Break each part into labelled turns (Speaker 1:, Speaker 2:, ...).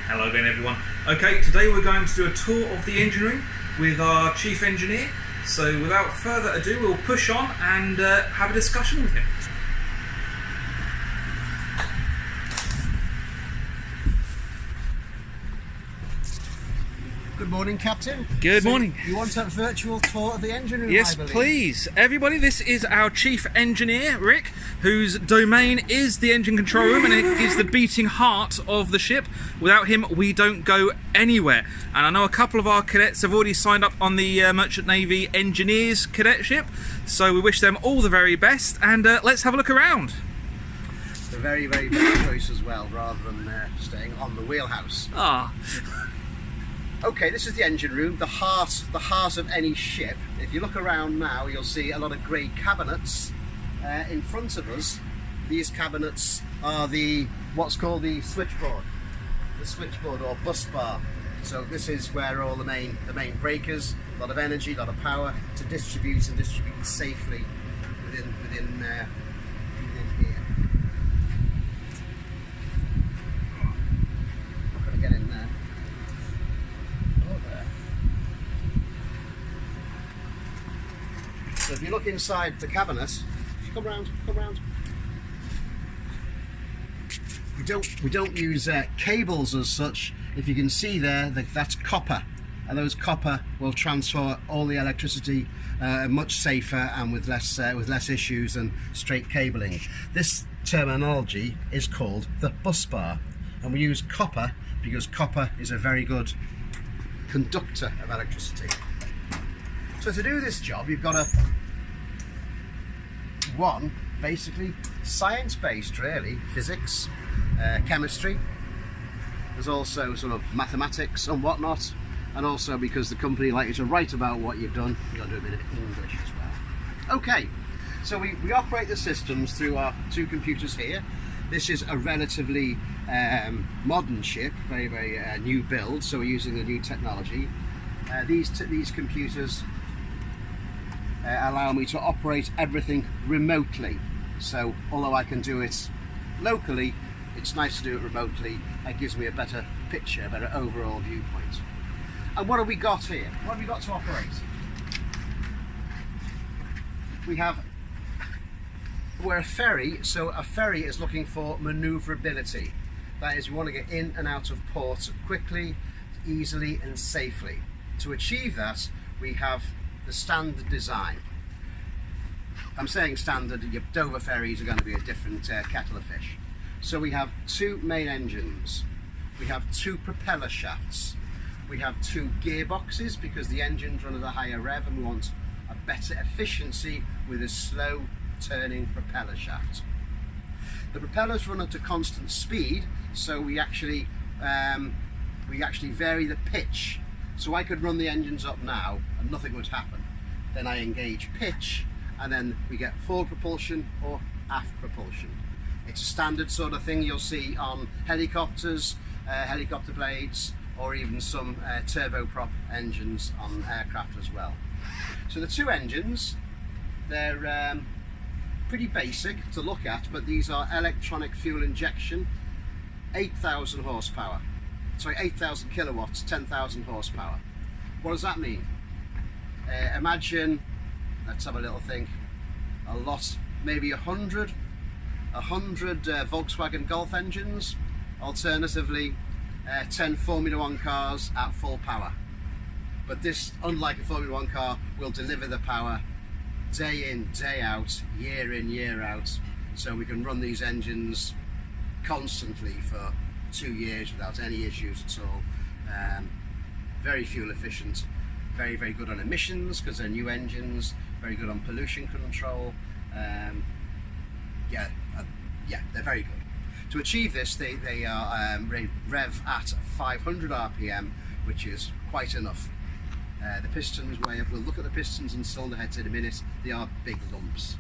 Speaker 1: Hello again everyone. Okay, today we're going to do a tour of the engine room with our chief engineer. So without further ado, we'll push on and have a discussion with him.
Speaker 2: Good morning, Captain.
Speaker 1: Good morning.
Speaker 2: You want a virtual tour of the engine room,
Speaker 1: Yes,
Speaker 2: I believe?
Speaker 1: please. Everybody, this is our chief engineer, Rick, whose domain is the engine control room, and it is the beating heart of the ship. Without him, we don't go anywhere. And I know a couple of our cadets have already signed up on the Merchant Navy Engineers Cadetship, so we wish them all the very best, and let's have a look around.
Speaker 2: The very, very best choice as well, rather than staying on the wheelhouse.
Speaker 1: Ah.
Speaker 2: Okay, this is the engine room, the heart of any ship. If you look around now, you'll see a lot of grey cabinets in front of us. These cabinets are what's called the switchboard or bus bar. So this is where all the main breakers, a lot of energy, a lot of power to distribute safely within here. Not going to get in there. So if you look inside the cabinet, come round. We don't use cables as such. If you can see there, that's copper, and those copper will transfer all the electricity much safer and with less issues than straight cabling. This terminology is called the bus bar, and we use copper because copper is a very good conductor of electricity. So to do this job, you've got to basically science-based, really, physics, chemistry. There's also sort of mathematics and whatnot, and also because the company like you to write about what you've done, you've got to do a bit of English as well. Okay, so we operate the systems through our two computers here. This is a relatively modern ship, very, very new build, so we're using the new technology. These computers allow me to operate everything remotely. So although I can do it locally, it's nice to do it remotely. It gives me a better picture, a better overall viewpoint. And what have we got here? What have we got to operate? We're a ferry, so a ferry is looking for manoeuvrability. That is, we want to get in and out of port quickly, easily and safely. To achieve that, we have the standard design. I'm saying standard, your Dover ferries are going to be a different kettle of fish. So we have two main engines, we have two propeller shafts, we have two gearboxes because the engines run at a higher rev and we want a better efficiency with a slow turning propeller shaft. The propellers run at a constant speed, so we actually vary the pitch. So I could run the engines up now and nothing would happen. Then I engage pitch and then we get forward propulsion or aft propulsion. It's a standard sort of thing you'll see on helicopters, helicopter blades, or even some turboprop engines on aircraft as well. So the two engines, they're pretty basic to look at, but these are electronic fuel injection, 8,000 horsepower. Sorry, 8,000 kilowatts, 10,000 horsepower. What does that mean? Imagine, let's have a little think, maybe 100 Volkswagen Golf engines, alternatively 10 Formula 1 cars at full power. But this, unlike a Formula 1 car, will deliver the power day in, day out, year in, year out, so we can run these engines constantly for 2 years without any issues at all. Very fuel efficient, very, very good on emissions because they're new engines, very good on pollution control. Yeah, they're very good. To achieve this, they are rev at 500 RPM, which is quite enough. The pistons, we'll look at the pistons and cylinder heads in a minute, they are big lumps.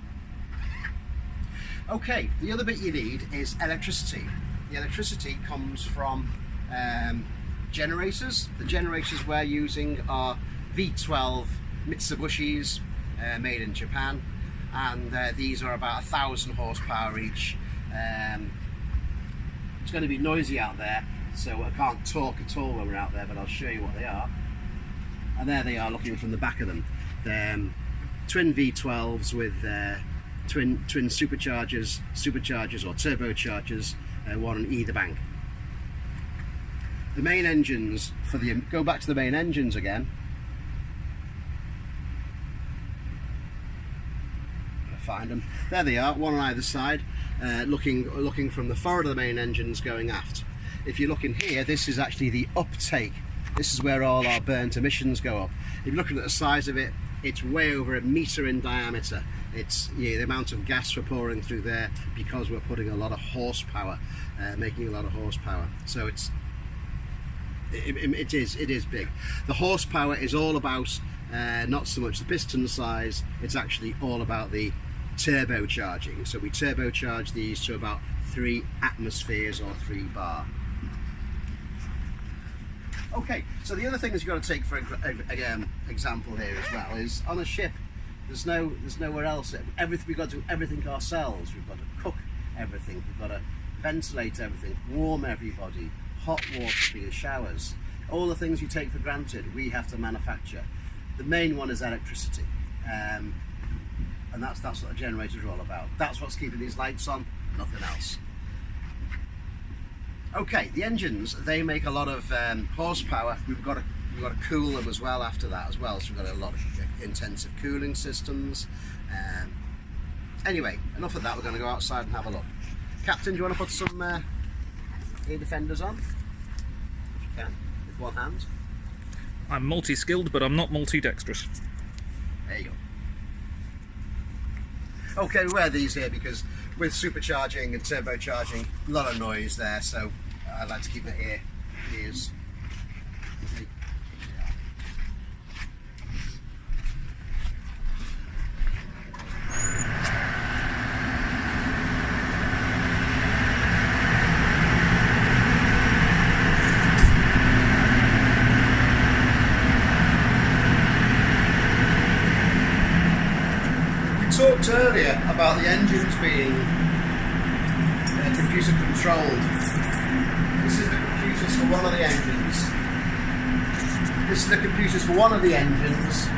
Speaker 2: Okay, the other bit you need is electricity. The electricity comes from generators. The generators we're using are V12 Mitsubishis made in Japan, and these are about 1,000 horsepower each. It's going to be noisy out there, so I can't talk at all when we're out there, but I'll show you what they are. And there they are looking from the back of them. They're twin V12s with twin superchargers or turbochargers, one on either bank. The main engines for the, go back to the main engines again. Find them. There they are, one on either side, looking from the forward of the main engines going aft. If you look in here, this is actually the uptake. This is where all our burnt emissions go up. If you're looking at the size of it, it's way over a metre in diameter. It's the amount of gas we're pouring through there because we're putting a lot of horsepower, making a lot of horsepower. So it is big. The horsepower is all about not so much the piston size, it's actually all about the turbocharging. So we turbocharge these to about 3 atmospheres or 3 bar. Okay, so the other thing that you've got to take for example here as well is on a ship there's nowhere else. We've got to do everything ourselves. We've got to cook everything, we've got to ventilate everything, warm everybody, hot water for your showers. All the things you take for granted we have to manufacture. The main one is electricity, and that's what a generator is all about. That's what's keeping these lights on, nothing else. Okay, the engines, they make a lot of horsepower. We've got to cool them as well after that as well. So we've got a lot of intensive cooling systems. Anyway, enough of that. We're going to go outside and have a look. Captain, do you want to put some air defenders on? If you can, with one hand.
Speaker 1: I'm multi-skilled, but I'm not multi-dexterous.
Speaker 2: There you go. Okay, we wear these here because with supercharging and turbocharging, a lot of noise there, so I like to keep my ears. Talked earlier about the engines being computer controlled. This is the computers for one of the engines. This is the computers for one of the engines.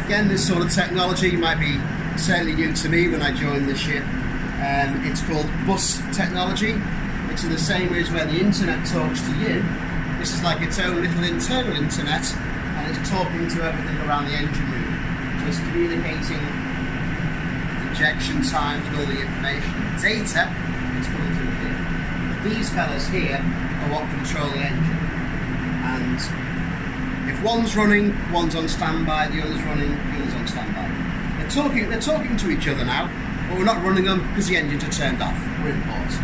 Speaker 2: Again, this sort of technology might be certainly new to me when I joined the ship. It's called bus technology. It's in the same way as when the internet talks to you. This is like its own little internal internet. And it's talking to everything around the engine room. So it's communicating injection times and all the information. Data, it's coming through here. These fellas here are what control the engine. And if one's running, one's on standby, the other's running, the other's on standby. They're talking to each other now, but we're not running them because the engines are turned off. We're in pause.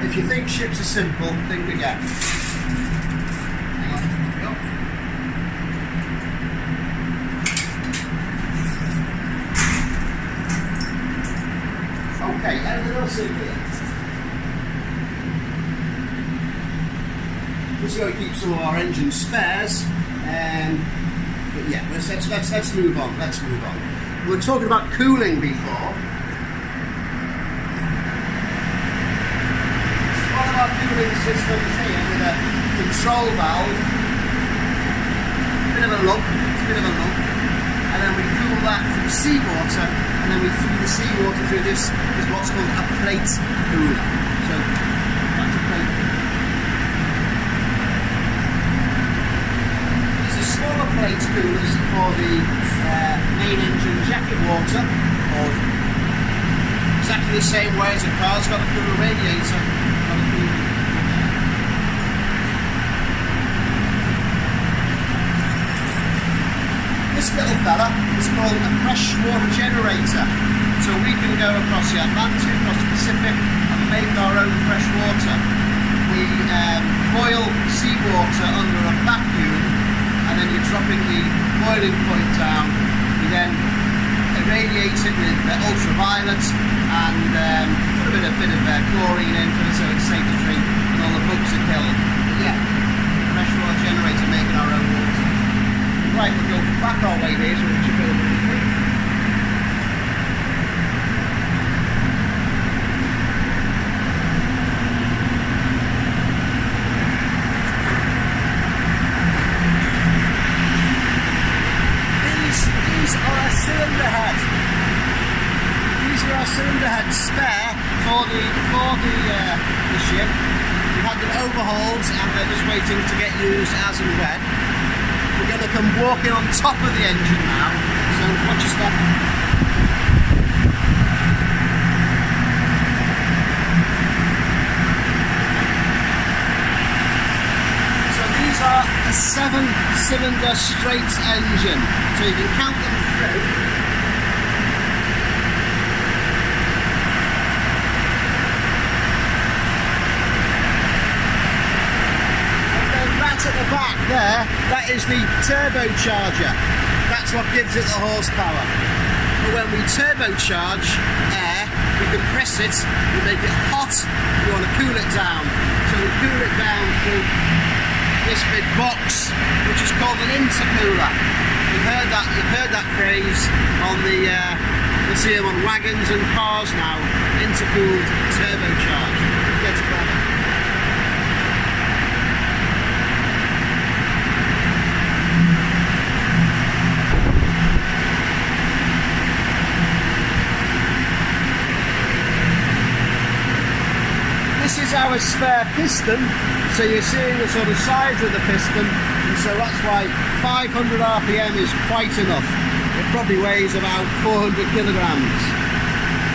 Speaker 2: If you think ships are simple, think again. Okay, everything else in here. We're just going to keep some of our engine spares. But yeah, let's move on. Let's move on. We were talking about cooling before. One of our cooling systems here with a control valve. Bit of a lump, and then we cool that through seawater, and then we feed the seawater through this is what's called a plate cooler. So that's a plate cooler. These are smaller plate coolers for the main engine jacket water, or exactly the same way as a car's got a cooler radiator. This little fella is called a freshwater generator. So we can go across the Atlantic, across the Pacific, and make our own fresh water. We boil seawater under a vacuum, and then you're dropping the boiling point down. You then irradiate it with ultraviolet and put a bit of chlorine in so it's safe to drink and all the bugs are killed. But yeah, freshwater generator making our own water. Right, we'll go back our way here so we should go really quick. a cylinder head spare for the ship. We've had them overhauled and they're just waiting to get used as and when. We're going to come walking on top of the engine now, so watch your step. So these are a 7-cylinder straight engine, so you can count them through. At the back there, that is the turbocharger. That's what gives it the horsepower. But when we turbocharge air, we compress it, we make it hot, we want to cool it down. So we cool it down through this big box, which is called an intercooler. You've heard that phrase on the you'll see them on wagons and cars now. Intercooled turbocharged. Get it better. This is our spare piston, so you're seeing the sort of size of the piston, and so that's why 500 RPM is quite enough. It probably weighs about 400 kilograms.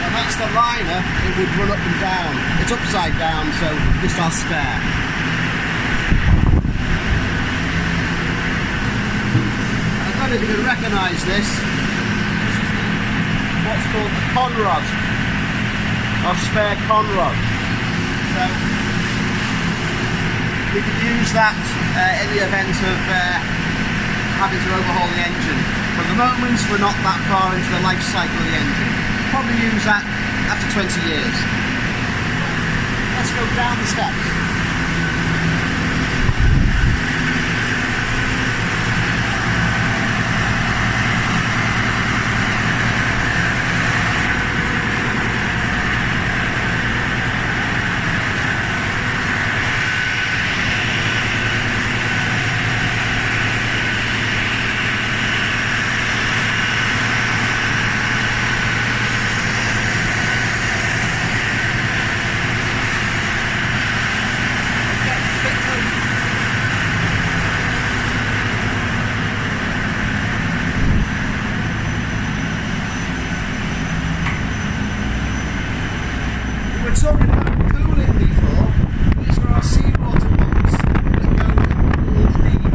Speaker 2: And that's the liner, it would run up and down. It's upside down, so just our spare. I don't know if you can recognise this. This is what's called a conrod, our spare conrod. So we could use that in the event of having to overhaul the engine. But at the moment we're not that far into the life cycle of the engine. Probably use that after 20 years. Let's go down the steps. We were talking about cooling before. These are our seawater pumps that go underneath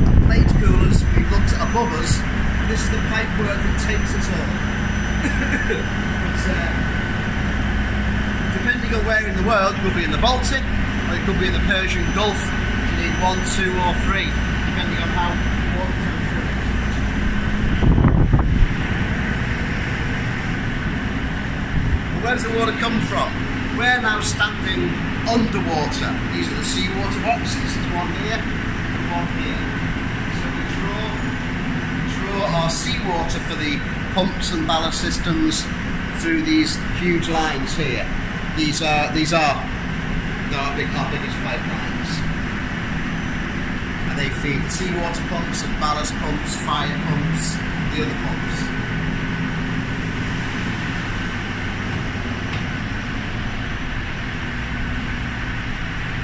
Speaker 2: the plate coolers we've looked at above us. This is the pipework that takes us all. But, depending on where in the world, it could be in the Baltic or it could be in the Persian Gulf. You need 1, 2 or 3, depending on how water comes through. Where does the water come from? We're now standing underwater. These are the seawater boxes. There's one here and one here. So we draw our seawater for the pumps and ballast systems through these huge lines here. These are our biggest pipelines. And they feed seawater pumps and ballast pumps, fire pumps, the other pumps.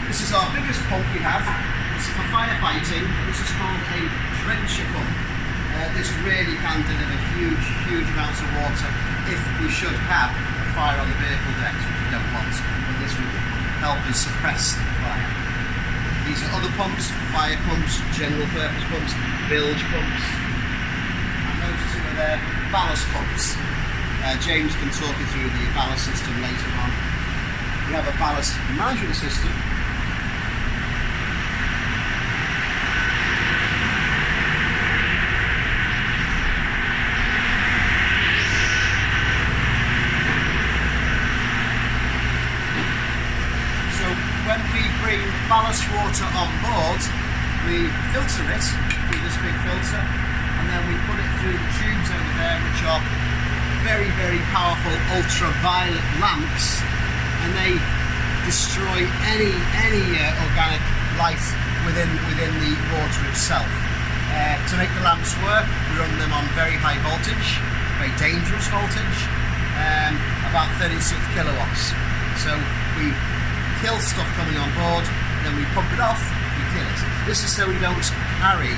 Speaker 2: This is our biggest pump we have. This is for firefighting. This is called a trencher pump. This really can deliver huge amounts of water if we should have a fire on the vehicle decks, which we don't want. But this would help us suppress the fire. These are other pumps, fire pumps, general purpose pumps, bilge pumps. And those two are their ballast pumps. James can talk you through the ballast system later on. We have a ballast management system. When we bring ballast water on board, we filter it through this big filter, and then we put it through the tubes over there, which are very powerful ultraviolet lamps, and they destroy any organic life within the water itself. To make the lamps work, we run them on very high voltage, very dangerous voltage, about 36 kilowatts. So we kill stuff coming on board, then we pump it off, we kill it. This is so we don't carry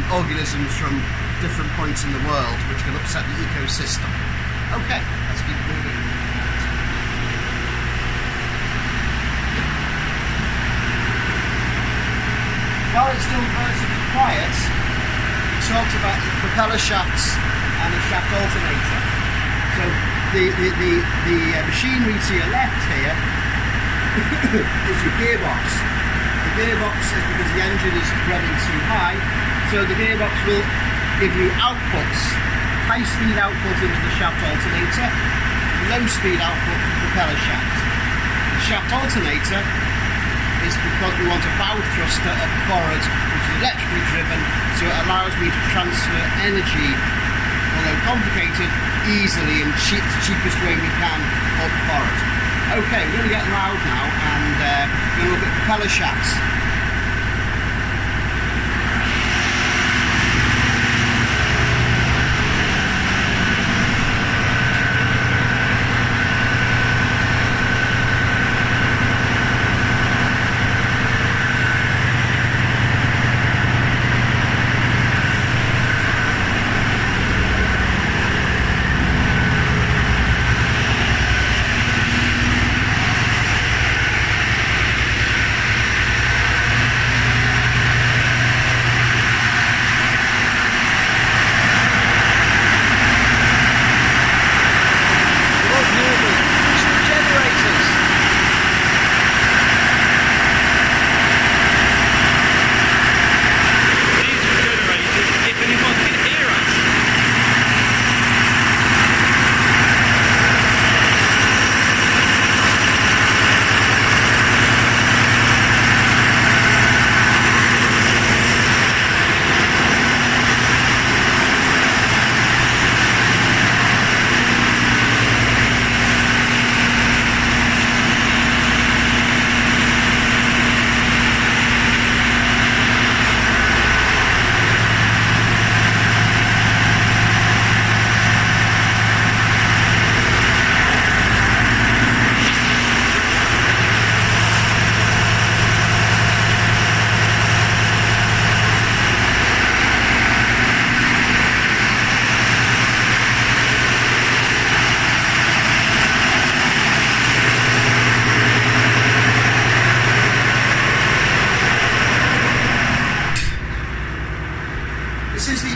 Speaker 2: organisms from different points in the world which can upset the ecosystem. Okay, let's keep moving. While it's still relatively quiet, we talked about the propeller shafts and the shaft alternator. So the machinery to your left here is your gearbox. The gearbox is because the engine is running too high, so the gearbox will give you outputs, high speed output into the shaft alternator, low speed output from the propeller shaft. The shaft alternator is because we want a bow thruster up forward, which is electrically driven, so it allows me to transfer energy, although complicated, easily and the cheapest way we can up forward. Okay, we're going to get loud now and we're going to look at propeller shafts.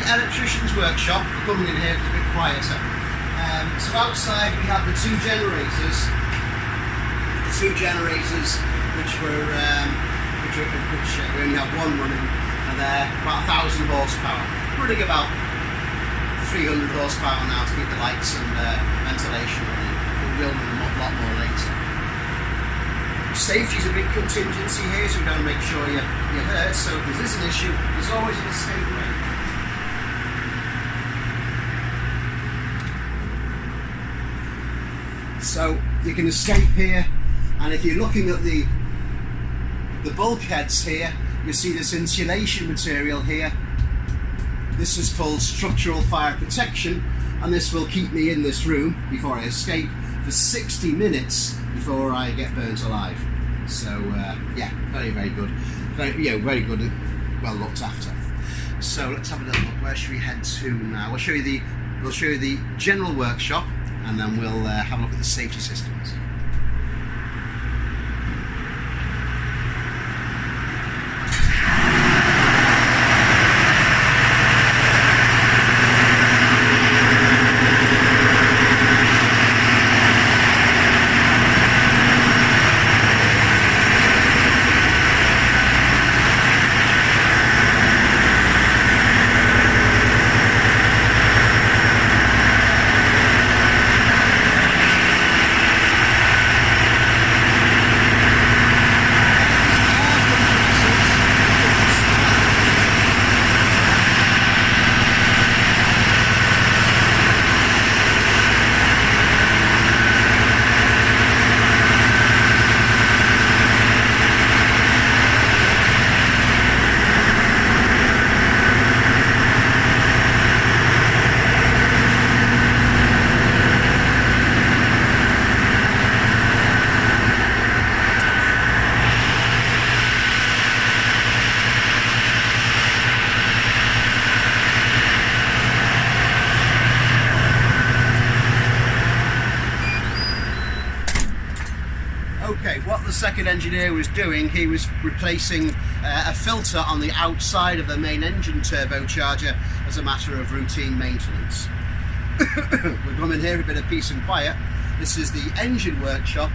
Speaker 2: Electrician's workshop. We're coming in here, it's a bit quieter. So outside we have the two generators which we only have one running, and they're about 1,000 horsepower, running about 300 horsepower now to keep the lights and ventilation running. We'll run a lot more later. Safety is a big contingency here, so we don't make sure you're hurt. So if there's an issue, there's always an escape way. So you can escape here, and if you're looking at the bulkheads here, you see this insulation material here. This is called structural fire protection, and this will keep me in this room before I escape for 60 minutes before I get burnt alive. So yeah, very good, very good and well looked after. So let's have a little look. Where should we head to now? We'll show you the general workshop, and then we'll have a look at the safety systems. second engineer was doing, he was replacing a filter on the outside of the main engine turbocharger as a matter of routine maintenance. We've come in here, a bit of peace and quiet. This is the engine workshop,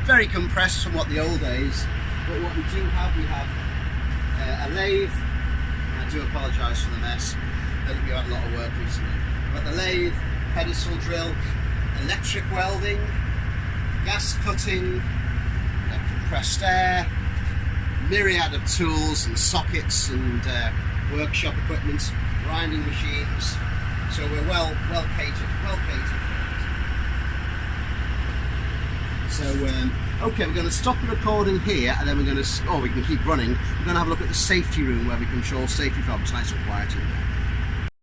Speaker 2: very compressed from what the old days, but what we do have, we have a lathe. I do apologise for the mess, I think we've had a lot of work recently. We've got the lathe, pedestal drill, electric welding, gas cutting, compressed air, myriad of tools and sockets and workshop equipment, grinding machines. So we're well catered for it. So okay, we're going to stop the recording here, and then we're going to, we can keep running. We're going to have a look at the safety room where we control safety problems. Nice and quiet in there.